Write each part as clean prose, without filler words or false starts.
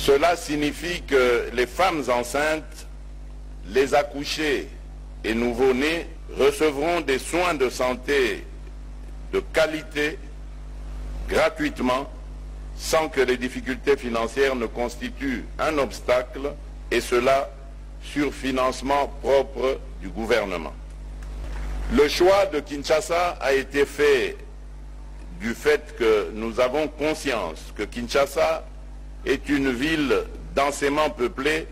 Cela signifie que les femmes enceintes, les accouchés et nouveau-nés recevront des soins de santé de qualité gratuitement sans que les difficultés financières ne constituent un obstacle, et cela sur financement propre du gouvernement. Le choix de Kinshasa a été fait du fait que nous avons conscience que Kinshasa est une ville densément peuplée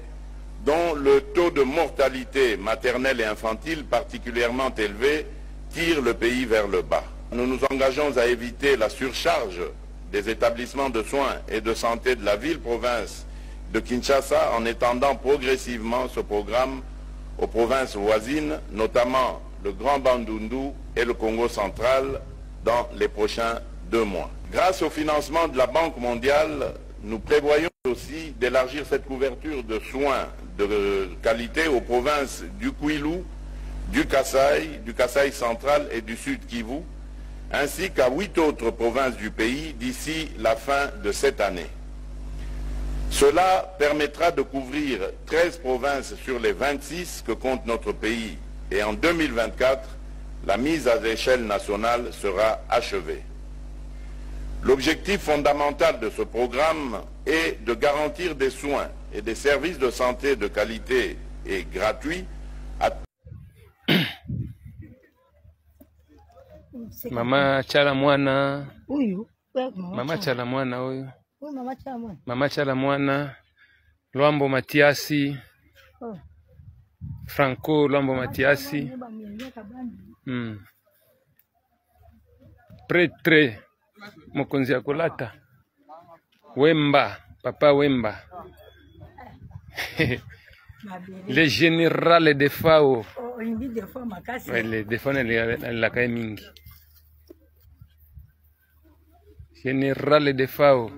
dont le taux de mortalité maternelle et infantile particulièrement élevé tire le pays vers le bas. Nous nous engageons à éviter la surcharge des établissements de soins et de santé de la ville-province de Kinshasa en étendant progressivement ce programme aux provinces voisines, notamment le Grand Bandundu et le Congo central dans les prochains 2 mois. Grâce au financement de la Banque mondiale, nous prévoyons aussi d'élargir cette couverture de soins de qualité aux provinces du Kwilu, du Kasaï central et du Sud Kivu, ainsi qu'à 8 autres provinces du pays d'ici la fin de cette année. Cela permettra de couvrir 13 provinces sur les 26 que compte notre pays, et en 2024, la mise à l'échelle nationale sera achevée. L'objectif fondamental de ce programme est de garantir des soins et des services de santé de qualité et gratuits à Mama Chala Mwana. Mama Chala Mwana huyu. Mama Chala Mwana. Luambo Matiasi. Franco Luambo Matiasi. Prêtre Mokonzi ya Kolata. Wemba, Papa Wemba. Le général de Fao. Ouais, le défend la caille mingi. Général de Fao.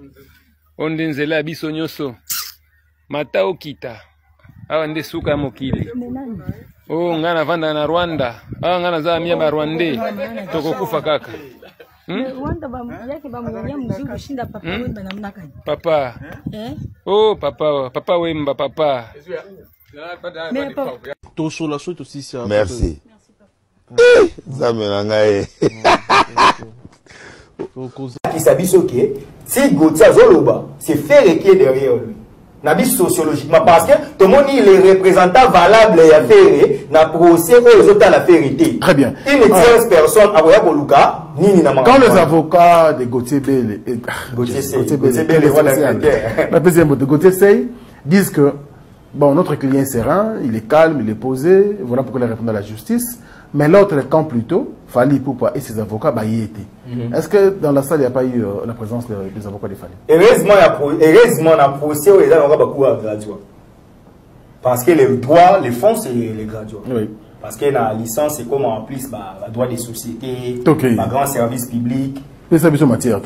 Ondenzela biso nyoso. Matao kita. Awa nde suka mokili. Oh, ngana vanda na Rwanda. Awa ngana za miaba Rwande. Toko kufa kaka. Papa. Oh, papa. Papa Wemba, papa. Merci. Si Gauthier Zoloba, c'est Ferré qui est derrière lui. Nabi sociologiquement, parce que tout le monde il est représentant valable et a Ferré, n'a procès aux autres à la vérité. Très bien. Une tierce personne, quand les avocats de Gauthier Bele, disent que bon, notre client est serein, il est calme, il est posé, voilà pourquoi il répond à la justice. Mais l'autre camp plutôt, Fali Poupa et ses avocats, bah, y étaient. Est-ce que dans la salle, il n'y a pas eu la présence des avocats de Fali? Heureusement, on a procès aux avocats beaucoup à graduat. Parce que les droits, les fonds, c'est les graduats. Oui. Parce que la licence, c'est comme en plus, bah, le droit des sociétés, le grand service public. Les services en matière,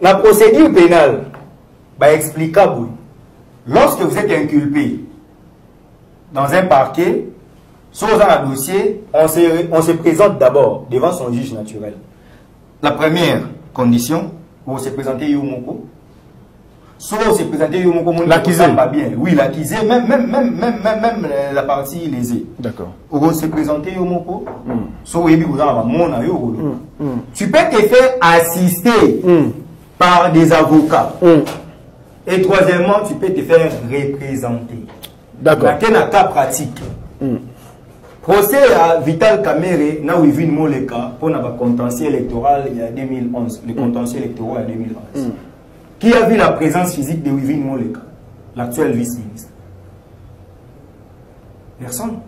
la procédure pénale, bah, explicable. Lorsque vous êtes inculpé dans un parquet, sur un dossier, on se présente d'abord devant son juge naturel. La première condition, vous se présentez Yomoko. Soit vous se présentez Yomoko, l'accusé. Oui, l'accusé, même la partie lésée. D'accord. Vous se présentez Yomoko. Soit vous avez tu peux te faire assister par des avocats. Et troisièmement, tu peux te faire représenter. D'accord. Dans un cas pratique. Procès à Vital Kamere, na Wivin Moleka, pour le contentieux électoral il y a 2011, le contentieux électoral en 2011. Qui a vu la présence physique de Wivin Moleka, l'actuel vice-ministre? Personne.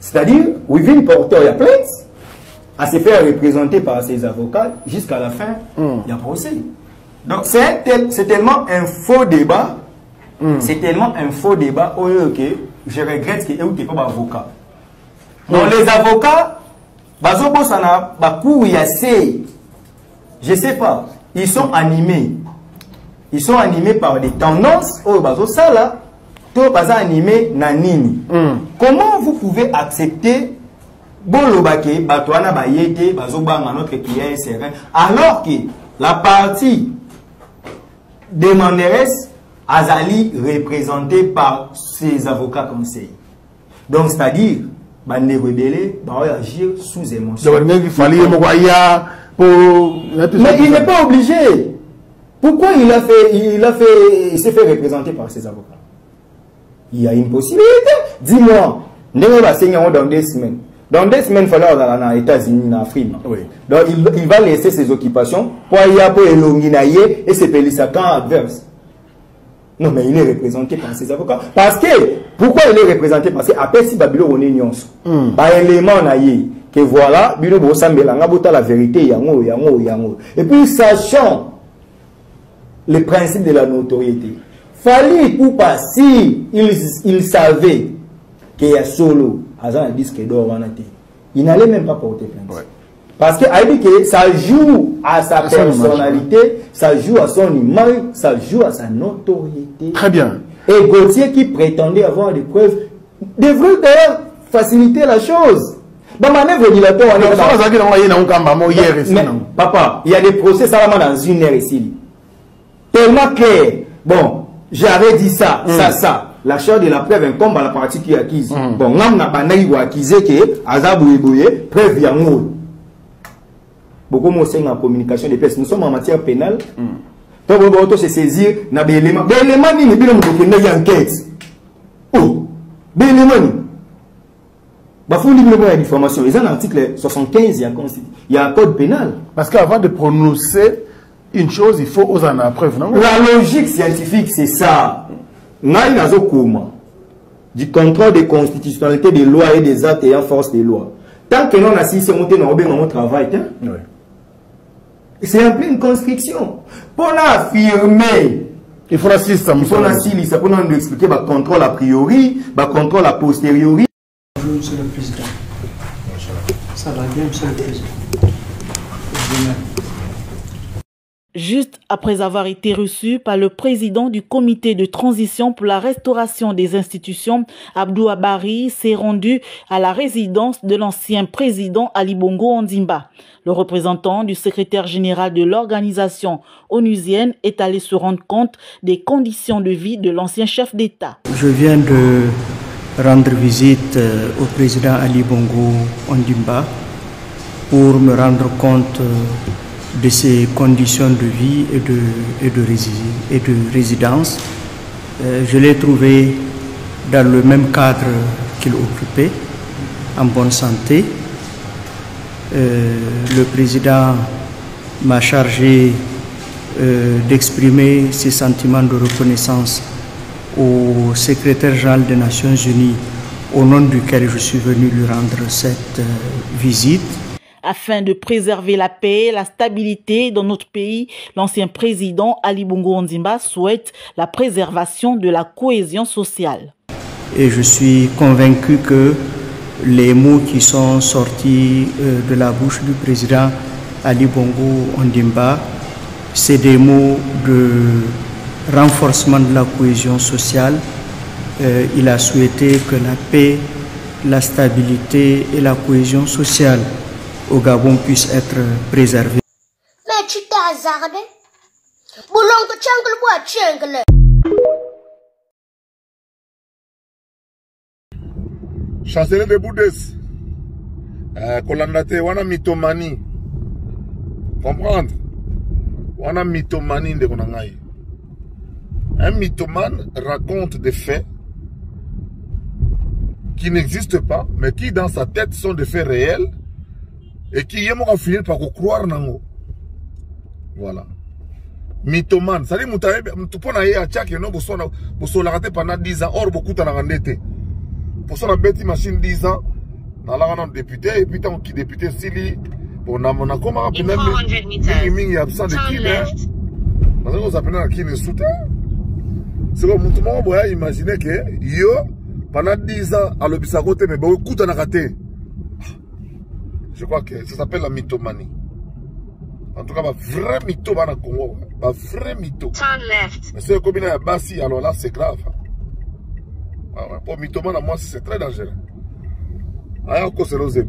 C'est-à-dire, Wivin portait la plainte, à se faire représenter par ses avocats, jusqu'à la fin, il y a procès. Donc c'est tellement un faux débat, c'est tellement un faux débat, que je regrette qu'il n'y ait pas d'avocat. Donc les avocats, je sais pas, ils sont animés. Ils sont animés par des tendances, animés nanini. Comment vous pouvez accepter notre client serein, alors que la partie demanderesse Azali représenté par ses avocats conseils. Donc, c'est-à-dire, bah, les rebelles vont agir sous émotion. Mais il n'est pas obligé. Pourquoi il s'est fait représenter par ses avocats? Il y a une possibilité. Dis-moi, dans 2 semaines. Dans 2 semaines, il fallait aller aux États-Unis, en Afrique. Oui. Donc, il va laisser ses occupations pour aller à Elonginaye et se péler sa camp adverse. Non, mais il est représenté par ses avocats. Parce que, pourquoi il est représenté? Parce que, après, si Babylone on est nions, par élément, que voilà, Bilo Bossambelanga, Bota la vérité, yango. Et puis, sachant le principe de la notoriété, fallait pour passer, il savait qu'il y a solo, Azan a dit que il n'allait même pas porter plainte. Ouais. Parce que a dit que ça joue à sa personnalité, ça joue à son image, ça joue à sa notoriété. Très bien. Et Gauthier qui prétendait avoir des preuves devrait d'ailleurs faciliter la chose. Dans ma manœuvre dilatoire, papa, il y a des procès seulement dans 1 heure ici. Tellement clair. Bon, j'avais dit ça, ça. La charge de la preuve incombe à la partie qui est acquise. Bon, on a accusé que Azabouéboué, preuve yango. Beaucoup de mots en communication des pièces. Nous sommes en matière pénale. Donc, on va se saisir dans des éléments. Des éléments, il y a une enquête. Oh, des éléments. Il faut une information. Ils ont l'article 75, il y a un code pénal. Parce qu'avant de prononcer une chose, il faut oser en preuve, non? La logique scientifique, c'est ça. Du contrôle de constitutionnalité des lois et des actes ayant force des lois. Tant que non assis, c'est monté dans le travail. C'est un peu une construction. Pour l'affirmer, il faut l'assister. Il faut l'assister. Pour nous expliquer le contrôle a priori, le contrôle a posteriori. Bonjour, Monsieur le Président. Ça va bien, Monsieur le Président. Juste après avoir été reçu par le président du comité de transition pour la restauration des institutions, Abdou Abari s'est rendu à la résidence de l'ancien président Ali Bongo Ondimba. Le représentant du secrétaire général de l'organisation onusienne est allé se rendre compte des conditions de vie de l'ancien chef d'État. Je viens de rendre visite au président Ali Bongo Ondimba pour me rendre compte de ses conditions de vie et de résidence. Je l'ai trouvé dans le même cadre qu'il occupait, en bonne santé. Le président m'a chargé d'exprimer ses sentiments de reconnaissance au secrétaire général des Nations Unies, au nom duquel je suis venu lui rendre cette visite. Afin de préserver la paix et la stabilité dans notre pays, l'ancien président Ali Bongo Ondimba souhaite la préservation de la cohésion sociale. Et je suis convaincu que les mots qui sont sortis de la bouche du président Ali Bongo Ondimba, c'est des mots de renforcement de la cohésion sociale. Il a souhaité que la paix, la stabilité et la cohésion sociale au Gabon puisse être préservé. Mais tu t'as hasardé. Boulon que tchangle bois tchangle. Chancelier de Boudès. Kolandate, wana mythomanie. Comprendre? Wana mythomanie de Konangaï. Un mythomane raconte des faits qui n'existent pas, mais qui dans sa tête sont des faits réels. Et qui va finir par croire nango. Voilà. Mythomane. Ça dit, tu peux aller à Tchak et non, vous raté pendant 10 ans. Or, beaucoup de gens été. Pour ça, on a bêti machine 10 ans. On a député, et puis, tant qu'il député, Sili, on a comment on a absent de qui, mais on a appelé qui ne soutient. C'est comme tout le monde va imaginer que, yo, pendant 10 ans, à l'Obissagote, mais beaucoup de gens raté. Je crois que ça s'appelle la mythomanie. En tout cas, un vrai mytho dans le Congo. Un vrai mytho. Mais si comme il y a Bassi, alors là, c'est grave. Pour mythomane, moi, c'est très dangereux. Alors, c'est l'osé.